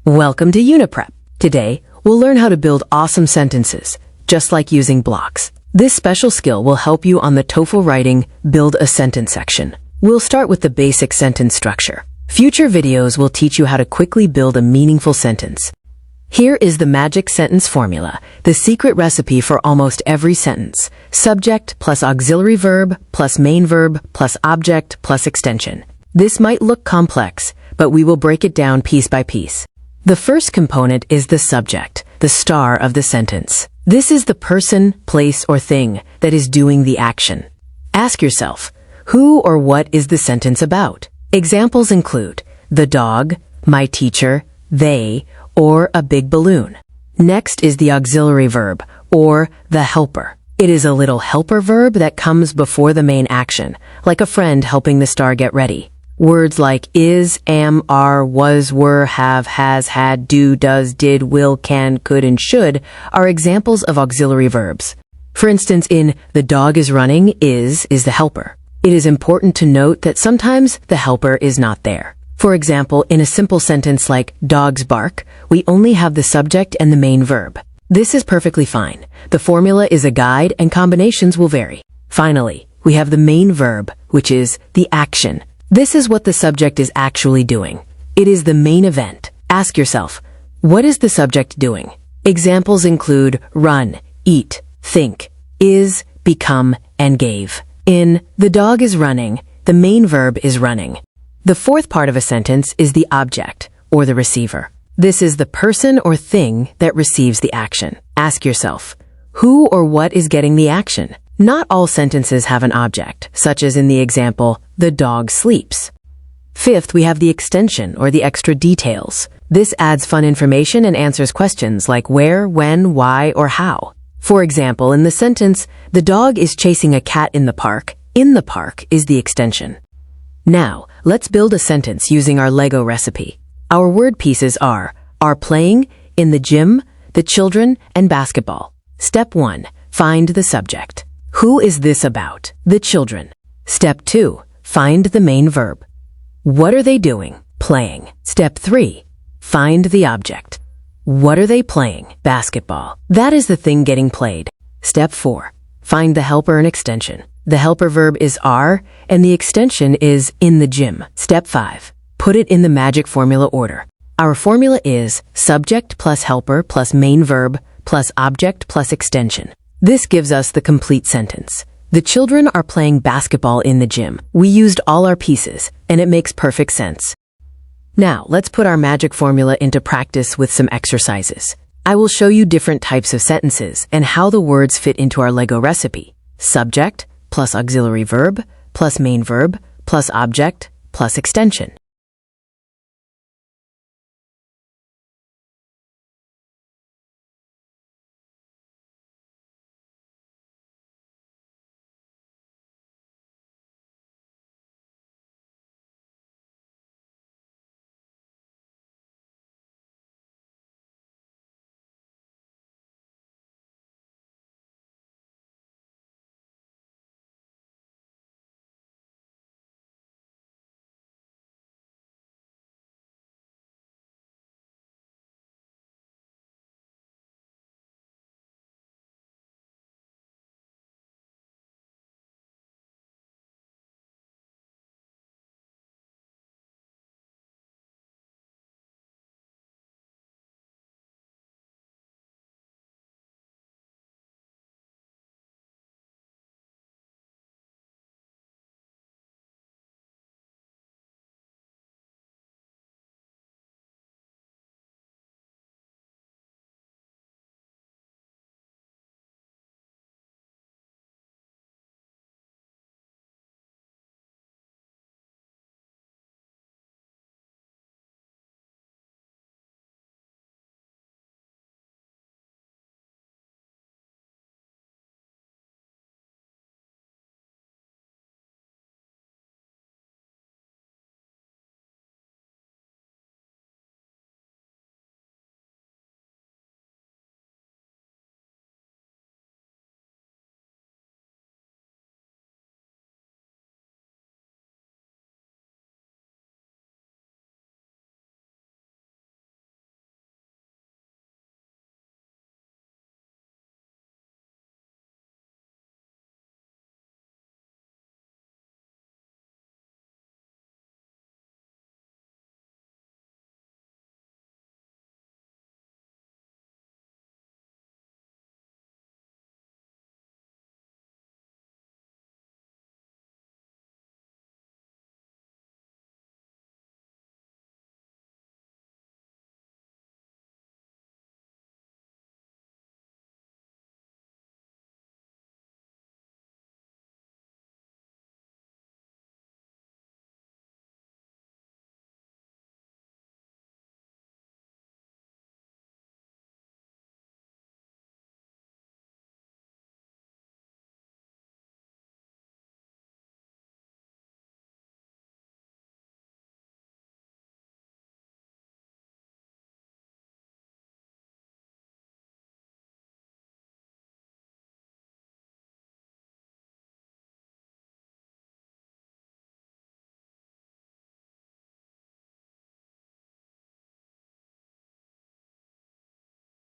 Welcome to UniPrep. Today, we'll learn how to build awesome sentences, just like using blocks. This special skill will help you on the TOEFL writing Build a Sentence section. We'll start with the basic sentence structure. Future videos will teach you how to quickly build a meaningful sentence. Here is the magic sentence formula, the secret recipe for almost every sentence. Subject plus auxiliary verb plus main verb plus object plus extension. This might look complex, but we will break it down piece by piece. The first component is the subject, the star of the sentence. This is the person, place, or thing that is doing the action. Ask yourself, who or what is the sentence about? Examples include the dog, my teacher, they, or a big balloon. Next is the auxiliary verb, or the helper. It is a little helper verb that comes before the main action, like a friend helping the star get ready. Words like is, am, are, was, were, have, has, had, do, does, did, will, can, could, and should are examples of auxiliary verbs. For instance, in the dog is running, is the helper. It is important to note that sometimes the helper is not there. For example, in a simple sentence like dogs bark, we only have the subject and the main verb. This is perfectly fine. The formula is a guide and combinations will vary. Finally, we have the main verb, which is the action. This is what the subject is actually doing. It is the main event. Ask yourself, what is the subject doing? Examples include run, eat, think, is, become, and gave. In the dog is running, the main verb is running. The fourth part of a sentence is the object, or the receiver. This is the person or thing that receives the action. Ask yourself, who or what is getting the action? Not all sentences have an object, such as in the example, the dog sleeps. Fifth, we have the extension, or the extra details. This adds fun information and answers questions like where, when, why, or how. For example, in the sentence, the dog is chasing a cat in the park is the extension. Now, let's build a sentence using our Lego recipe. Our word pieces are playing, in the gym, the children, and basketball. Step 1. Find the subject. Who is this about? The children. Step 2. Find the main verb. What are they doing? Playing. Step 3. Find the object. What are they playing? Basketball. That is the thing getting played. Step 4. Find the helper and extension. The helper verb is are, and the extension is in the gym. Step 5. Put it in the magic formula order. Our formula is subject plus helper plus main verb plus object plus extension. This gives us the complete sentence. The children are playing basketball in the gym. We used all our pieces, and it makes perfect sense. Now, let's put our magic formula into practice with some exercises. I will show you different types of sentences and how the words fit into our Lego recipe. Subject plus auxiliary verb plus main verb plus object plus extension.